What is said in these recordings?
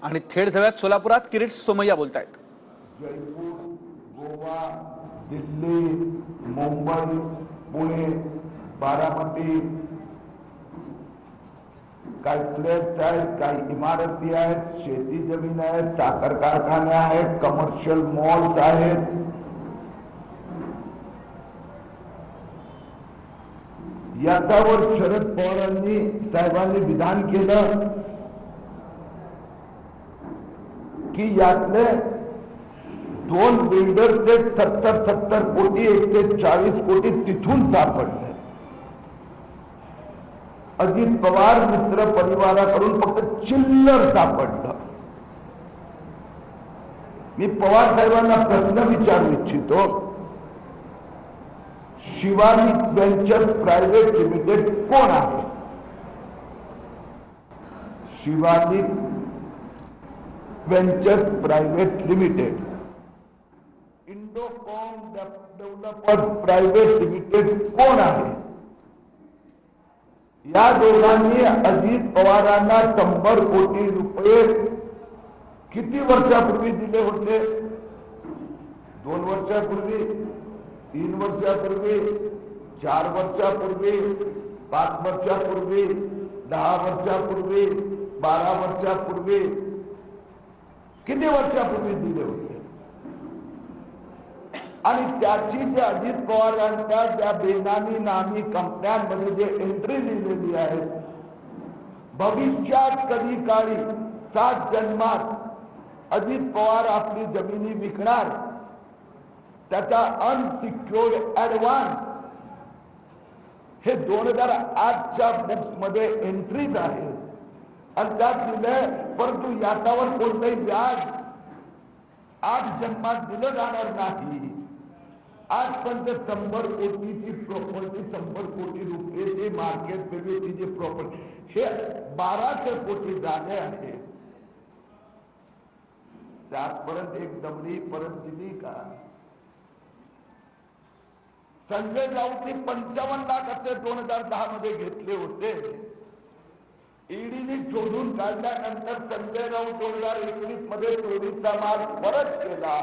आणि थेट जाऊयात सोलापुरात, किरीट सोमय्या बोलतायत. जयपूर, गोवा, दिल्ली, मुंबई, पुणे, बारामती, काही फ्लॅट्स आहेत, काही इमारती आहेत, शेती जमीन आहेत, साखर कारखाने आहेत, कमर्शियल मॉल्स आहेत. याच्यावर शरद पवारांनी साहेबांनी विधान केलं की यातले 2 बिल्डरचे 70 कोटी 140 कोटी तिथून सापडले. अजित पवार मित्र परिवाराकडून फक्त चिल्लर सापडलं. मी पवार साहेबांना प्रश्न विचारू इच्छितो, शिवानी वेंचर्स प्राइवेट लिमिटेड कोण आहे? Shivani ventures private limited, Indocom developers private limited कोण आहे? या दोघांनी अजित पवारांना 100 कोटी रुपये किती वर्षापूर्वी दिले होते? 2 वर्षापूर्वी, 3 वर्षापूर्वी, 4 वर्षापूर्वी, 5 वर्षापूर्वी, 10 वर्षापूर्वी, 12 वर्षापूर्वी, किती वर्षापूर्वी दिले होते? आणि त्याची जे अजित पवारांच्या ज्या बेनामी नामी कंपन्यांमध्ये जे एंट्री लिहिलेली आहे, भविष्यात कधी काळी 7 जन्मात अजित पवार आपली जमिनी विकणार, त्याचा अनसिक्युअर्ड ऍडव्हान्स हे 2008च्या बुक्स मध्ये एंट्रीज आहे आणि त्यात दिले. परंतु याच्यावर कोणतेही व्याज 8 जन्मात दिलं जाणार नाही. आजपर्यंत 100 कोटीची प्रॉपर्टी, 100 कोटी रुपयाची मार्केट व्हॅल्यूची जी प्रॉपर्टी हे 1200 कोटी झाले आहे. त्यापर्यंत एक दमडी परत दिली का? संजय राऊतनी 55 लाख असे 2010 मध्ये घेतले होते. ईडीने शोधून काढल्यानंतर संजय राऊत 2019 मध्ये चोरीचा माल परत केला.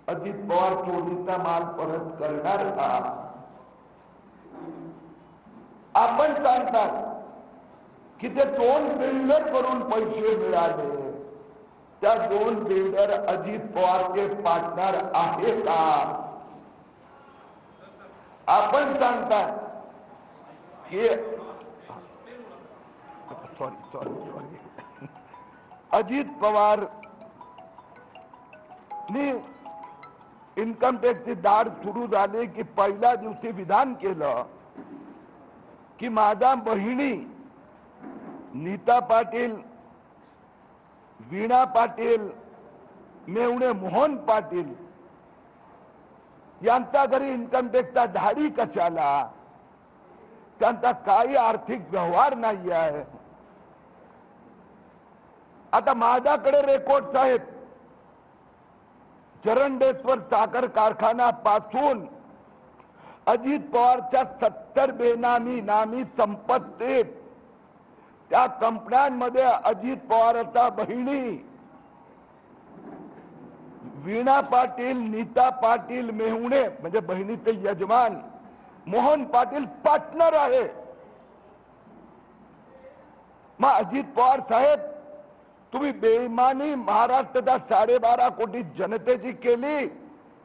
अजित पवार चोरीचा माल परत करणार का? आपण सांगतात की ते 2 बिल्डर करून पैसे मिळाले. त्या 2 बिल्डर अजित पवारचे पार्टनर आहे का? आपण सांगतात की सॉरी अजित पवार इन्कम टॅक्सची दाढ सुरू झाली की पहिल्या दिवशी विधान केलं की माझ्या बहिणी नीता पाटील, वीणा पाटील, मेवणे मोहन पाटील यांच्या घरी इन्कम टॅक्सचा धाडी कशाला? त्यांचा काही आर्थिक व्यवहार नाही आहे. आता माझ्याकडे रेकॉर्ड्स आहेत. चरणडेश्वर साखर कारखाना पासून अजित पवारच्या 70 बेनामी नामी संपत्तीत त्या कंपन्यांमध्ये अजित पवारच्या बहिणी वीणा पाटील, नीता पाटील मेहुणे म्हणजे बहिणीचे यजमान मोहन पाटील पार्टनर आहे. मग अजित पवार साहेब, तुम्ही बेईमानी महाराष्ट्राच्या 12.5 कोटी जनतेची केली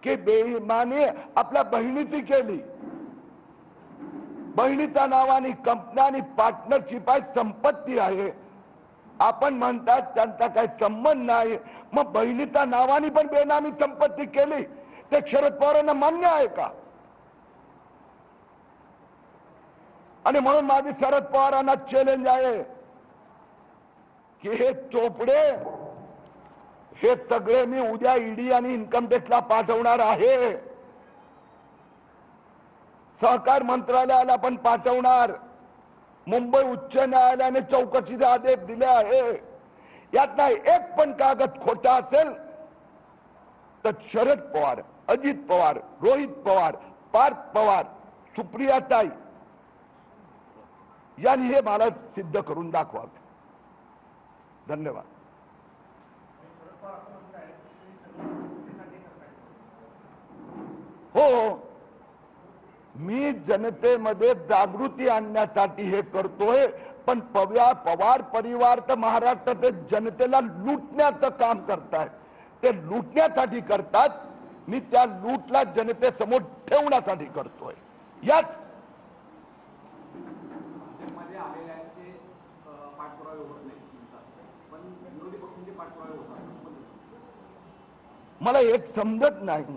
की बेईमानी आपल्या बहिणीची केली? बहिणीच्या नावाने कंपन्यांनी पार्टनरशिप आहे, संपत्ती आहे. आपण म्हणतात त्यांचा काही संबंध नाही. मग बहिणीच्या नावाने पण बेनामी संपत्ती केली ते शरद पवारांना मान्य आहे का? आणि म्हणून माझी शरद पवारांना चॅलेंज आहे की हे चोपडे हे सगळे मी उद्या ईडी आणि इन्कम टॅक्सला पाठवणार आहे. सहकार मंत्रालयाला पण पाठवणार. मुंबई उच्च न्यायालयाने चौकशीचे आदेश दिले आहे. यात नाही एक पण कागद खोटा असेल तर शरद पवार, अजित पवार, रोहित पवार, पार्थ पवार, सुप्रियाताई यांनी हे मला सिद्ध करून दाखवावे. धन्यवाद. हो, मी जनतेमध्ये जागृती आणण्यासाठी हे करतोय, पण पवार परिवार तर महाराष्ट्रात जनतेला लुटण्याचं काम करतायत. ते लुटण्यासाठी करतात. मी त्या लूटला जनतेसमोर ठेवण्यासाठी करतोय. याच मला एक समजत नाही.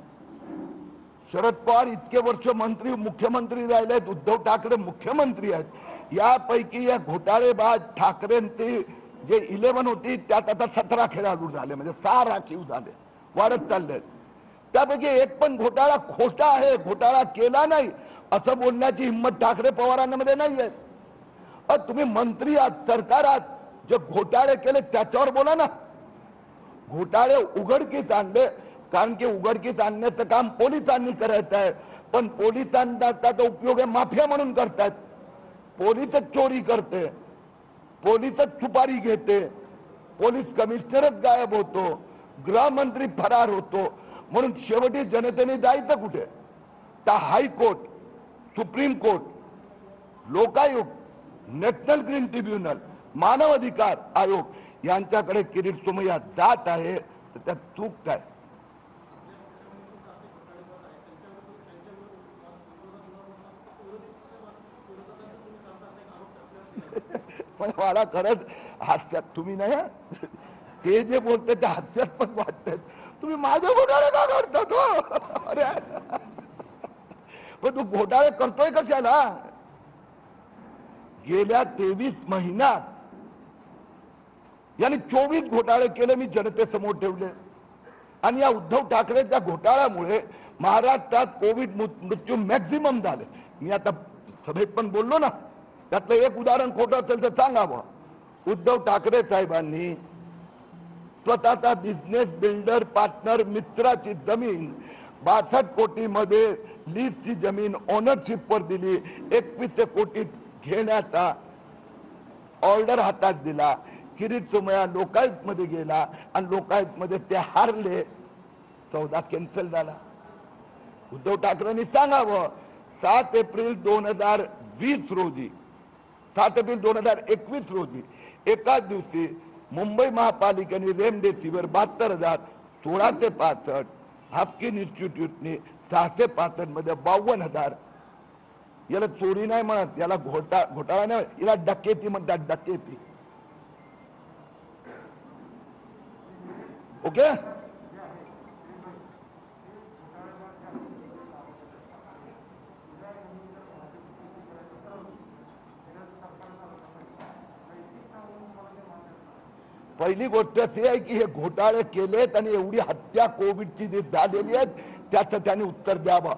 शरद पवार इतके वर्ष मंत्री मुख्यमंत्री राहिलेत, उद्धव ठाकरे मुख्यमंत्री आहेत. यापैकी या घोटाळेबाज ठाकरेंची जे 11 होती त्यात आता 17 खेळाडू झाले, म्हणजे 6 राखीव झाले, वाढत चाललेत. त्यापैकी एक पण घोटाळा खोटा आहे, घोटाळा केला नाही असं बोलण्याची हिंमत ठाकरे पवारांमध्ये नाही आहे. तुम्ही मंत्री आहात, सरकार आहात, जे घोटाळे केले त्याच्यावर बोला ना. घोटाळे उघडकीस आणले, कारण की उघडकीस आणण्याचं काम पोलिसांनी करायचं आहे, पण पोलिसांचा उपयोग आहे माफिया म्हणून करतात. पोलीसच चोरी करते, पोलीसच सुपारी घेते, पोलीस कमिशनरच गायब होतो, गृहमंत्री फरार होतो. म्हणून शेवटी जनतेने जायचं कुठे? तर हायकोर्ट, सुप्रीम कोर्ट, लोकायुक्त, नॅशनल ग्रीन ट्रिब्युनल, मानव अधिकार आयोग यांच्याकडे किरीट सोमय्या जात आहे. तर त्यात चूक काय? मला खरंच हास्यात तुम्ही नाही, ते जे बोलते ते हास्यात पण वाटतात. तुम्ही माझे घोटाळे का करतात हो? अरे पण तू घोटाळे करतोय कशाला? गेल्या 23 महिन्यात यानी 24 घोटाळे केले, मी जनतेसमोर ठेवले. आणि या उद्धव ठाकरेच्या घोटाळ्यामुळे महाराष्ट्रात कोविड मृत्यू मॅक्झिमम झाले. मी आता सभेत पण बोललो ना, त्यातलं एक उदाहरण खोटं असेल तर सांगावं. उद्धव ठाकरे साहेबांनी स्वतःचा बिझनेस बिल्डर पार्टनर मित्राची जमीन 62 कोटी मध्ये लीजची जमीन ओनरशिप वर दिली. 21 कोटी घेण्याचा ऑर्डर हातात दिला. किरीट सोमय्या लोकायुक्त मध्ये गेला आणि लोकायुक्त मध्ये ते हारले, सौदा कॅन्सल झाला. उद्धव ठाकरेंनी सांगावं 7 एप्रिल 2020 रोजी 7 एप्रिल 2021 रोजी एकाच दिवशी मुंबई महापालिकेने रेमडेसिवीर 72,000, 1665, हाफकिन इन्स्टिट्यूटने 665 मध्ये 52,000. याला चोरी नाही म्हणत, याला घोटाळा नाही, याला डकेती म्हणतात, डकेती. ओके. पहिली गोष्ट अशी आहे की हे घोटाळे केलेत आणि एवढी हत्या कोविडची जी झालेली आहे त्याचं त्यांनी उत्तर द्यावं.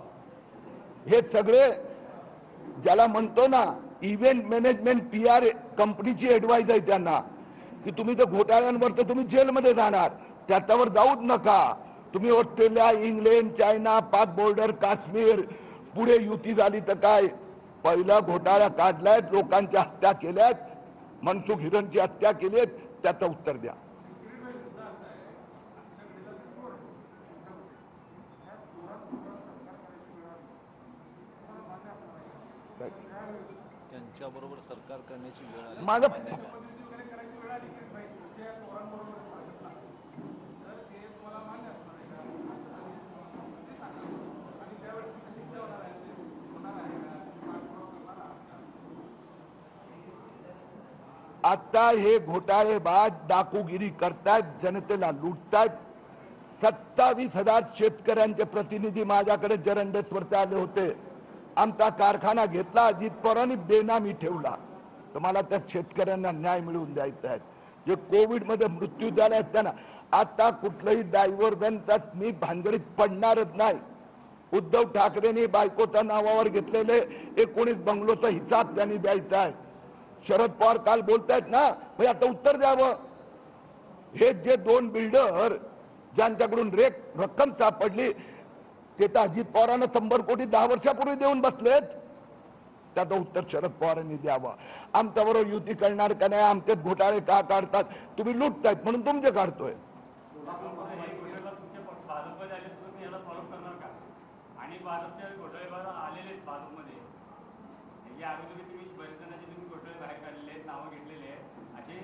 हे सगळे ज्याला म्हणतो ना इव्हेंट मॅनेजमेंट PR कंपनीची ऍडवाइस आहे त्यांना की तुम्ही तर घोटाळ्यांवर तर तुम्ही जेलमध्ये जाणार, त्याच्यावर जाऊच नका. तुम्ही ऑस्ट्रेलिया, इंग्लंड, चायना, पाक बॉर्डर, काश्मीर, पुढे युती झाली तर काय, पहिला घोटाळा काढलाय, लोकांच्या हत्या केल्यात, मनसुख हिरेनची हत्या केली, त्याचं उत्तर द्या. त्यांच्याबरोबर सरकार करण्याची वेळ आली. माझं आता हे घोटाळेबाज डाकूगिरी करतात, जनतेला लुटतात. 27,000 शेतकऱ्यांचे प्रतिनिधी माझ्याकडे जरंडेश्वरचे आले होते. आमचा कारखाना घेतला, अजित पवारांनी बेनामी ठेवला. तर मला त्या शेतकऱ्यांना न्याय मिळवून द्यायचा आहे. जे कोविड मध्ये मृत्यू झाले आहेत त्यांना आता कुठलंही डायव्हर्जनचा मी भानगडीत पडणारच नाही. उद्धव ठाकरेंनी बायकोच्या नावावर घेतलेले 19 बंगलोचा हिसाब त्यांनी द्यायचा आहे. शरद पवार काल बोलतायत ना, म्हणजे आता उत्तर द्यावं. हे जे 2 बिल्डर ज्यांच्याकडून रक्कम सापडली ते तर अजित पवारांना 100 कोटी 10 वर्षापूर्वी देऊन बसलेत. त्याचं उत्तर शरद पवारांनी द्यावं. आमच्याबरोबर युती करणार का नाही, आमचे घोटाळे का काढतात, तुम्ही लुटतायत म्हणून तुमचे काढतोय. आणि भाजपच्या घोटाळेबाज आलेले आहेत भाजपमध्ये, जे आरोग्य तुम्ही बरेच जणांचे तुम्ही घोटाळे बाहेर काढलेले आहेत, नावं घेतलेले आहेत, असे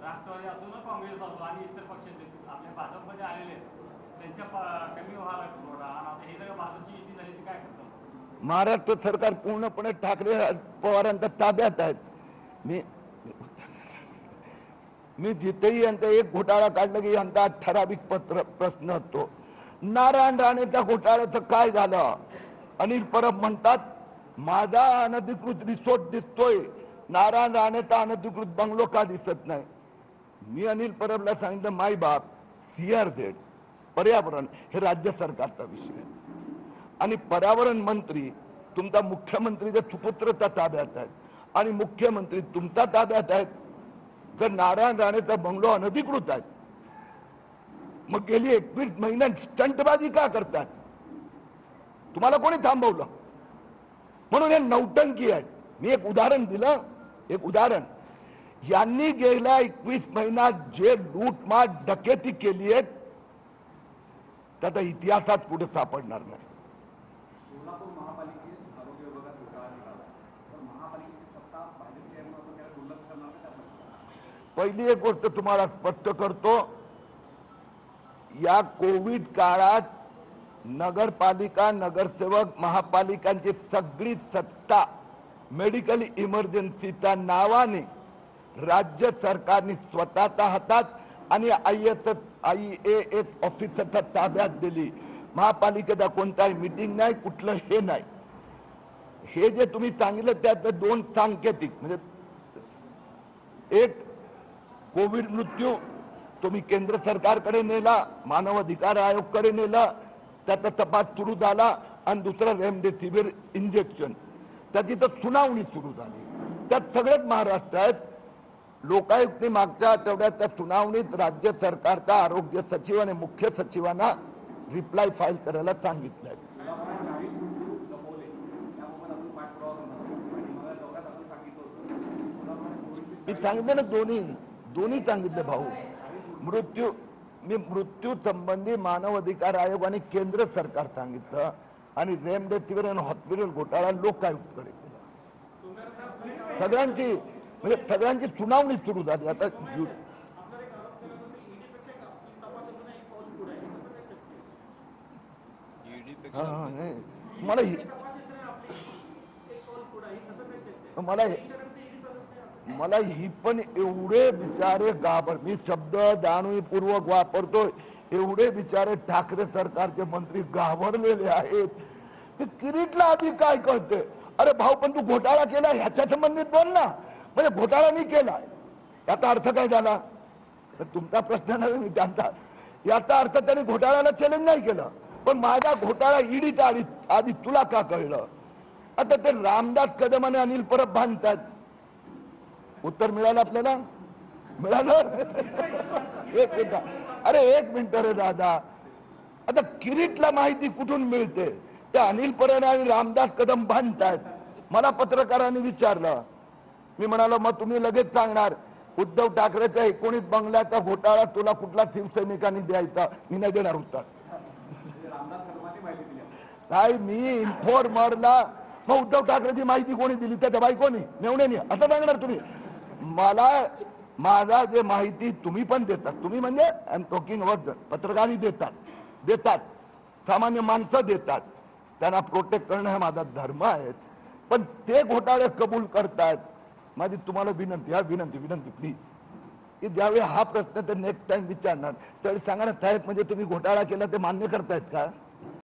राष्ट्रवादी असून काँग्रेस असो आणि इतर पक्षाचे आपल्या भाजपमध्ये आलेले आहेत, त्यांच्या कमी व्हायला थोडा. आणि आता हे जर भाजपची युती झाली तर काय करतो? महाराष्ट्र सरकार पूर्णपणे ठाकरे पवारांच्या ताब्यात आहेत. मी जिथेही यांचा एक घोटाळा काढला की यांचा ठराविक प्रश्न असतो. नारायण राणेच्या घोटाळ्याचं काय झालं? अनिल परब म्हणतात माझा अनधिकृत रिसोर्ट दिसतोय, नारायण राणेचा अनधिकृत बंगलो का दिसत नाही? मी अनिल परबला सांगितलं माय बाप, CRZ पर्यावरण हे राज्य सरकारचा विषय आहे आणि पर्यावरण मंत्री तुमचा मुख्यमंत्रीच्या सुपुत्रच्या ताब्यात आहेत आणि मुख्यमंत्री तुमच्या ताब्यात आहेत. जर नारायण राणेचा बंगलो अनधिकृत आहे, मग गेली 21 महिन्यात स्टंटबाजी का करतात? तुम्हाला कोणी थांबवलं? म्हणून हे नौटंकी आहेत. मी एक उदाहरण दिलं, एक उदाहरण. यांनी गेल्या 21 महिन्यात जे लूटमार डकेती केली आहे त्याचा इतिहासात कुठे सापडणार नाही. सोलापूर महापालिकेत आरोग्य विभागात घोटाळा निघाला तर महापालिकेची सत्ता भाजपची आहे म्हणून त्याला दुर्लक्ष करणार का? पहिली एक गोष्ट तुम्हाला स्पष्ट करतो, या कोविड काळात नगरपालिका, नगरसेवक, महापालिकांची सगळी सत्ता मेडिकल इमर्जन्सीच्या नावाने राज्य सरकारने स्वतःच्या हातात आणि IAS ऑफिसरच्या ताब्यात दिली. महापालिकेचा कोणताही मीटिंग नाही, कुठलं हे नाही. हे जे तुम्ही सांगितलं त्यात दोन सांकेतिक, म्हणजे एक कोविड मृत्यू तुम्ही केंद्र सरकारकडे नेला, मानव अधिकार आयोगकडे नेला, त्याचा तपास सुरू झाला, आणि दुसरं रेमडेसिवीर इंजेक्शन त्याची तर सुनावणी सुरू झाली. त्यात सगळेच महाराष्ट्र आहेत. लोकायुक्तने मागच्या आठवड्यात त्या सुनावणीत राज्य सरकारचा आरोग्य सचिव आणि मुख्य सचिवांना रिप्लाय फाईल करायला सांगितलंय. मी सांगितलं ना, दोन्ही सांगितले भाऊ. मृत्यू संबंधी मानव अधिकार आयोग आणि केंद्र सरकार सांगितलं, आणि रेमडेसिवीर आणि हॉस्पिटल घोटाळा लोकायुक्तकडे केला. सगळ्यांची सुनावणी सुरू झाली. आता मला ही पण एवढे बिचारे घाबर, मी शब्द जाणीवपूर्वक वापरतोय, एवढे बिचारे ठाकरे सरकारचे मंत्री घाबरलेले आहेत. किरीटला आधी काय कळते? अरे भाऊ, पण तू घोटाळा केला ह्याच्या संबंधित बोल ना. म्हणजे घोटाळा नाही केला याचा अर्थ काय झाला? तुमचा प्रश्न नाही, त्यांचा. याचा अर्थ त्यांनी घोटाळ्याला चॅलेंज नाही केलं, पण माझा घोटाळा ईडीचा आधी तुला का कळलं? आता ते रामदास कदम आणि अनिल परब भांडतात. उत्तर मिळालं आपल्याला? मिळालं? एक मिनिट, अरे एक मिनिट रे दादा. आता किरीटला माहिती कुठून मिळते? त्या अनिल परब आणि रामदास कदम भांडतात. मला पत्रकारांनी विचारलं, मी म्हणालो मग तुम्ही लगेच सांगणार उद्धव ठाकरेच्या 19 बंगल्याचा घोटाळा तुला कुठला शिवसैनिकांनी द्यायचा? मी नाही देणार उत्तर. नाही, मी इन्फॉर्मरला, मग उद्धव ठाकरेची माहिती कोणी दिली? त्याच्या बायकोनी, मेवण्यानी. आता सांगणार तुम्ही मला? माझा जे माहिती तुम्ही पण देतात, तुम्ही म्हणजे आय एम टॉकिंग अबाउट पत्रकारांनी देतात, सामान्य माणसं देतात, त्यांना प्रोटेक्ट करणं हा माझा धर्म आहे. पण ते घोटाळे कबूल करतात. माझी तुम्हाला विनंती, हा विनंती प्लीज, की ज्यावेळी हा प्रश्न तर नेक्स्ट टाइम विचारणार त्यावेळी सांगा ना साहेब, म्हणजे तुम्ही घोटाळा केला ते मान्य करतायत का?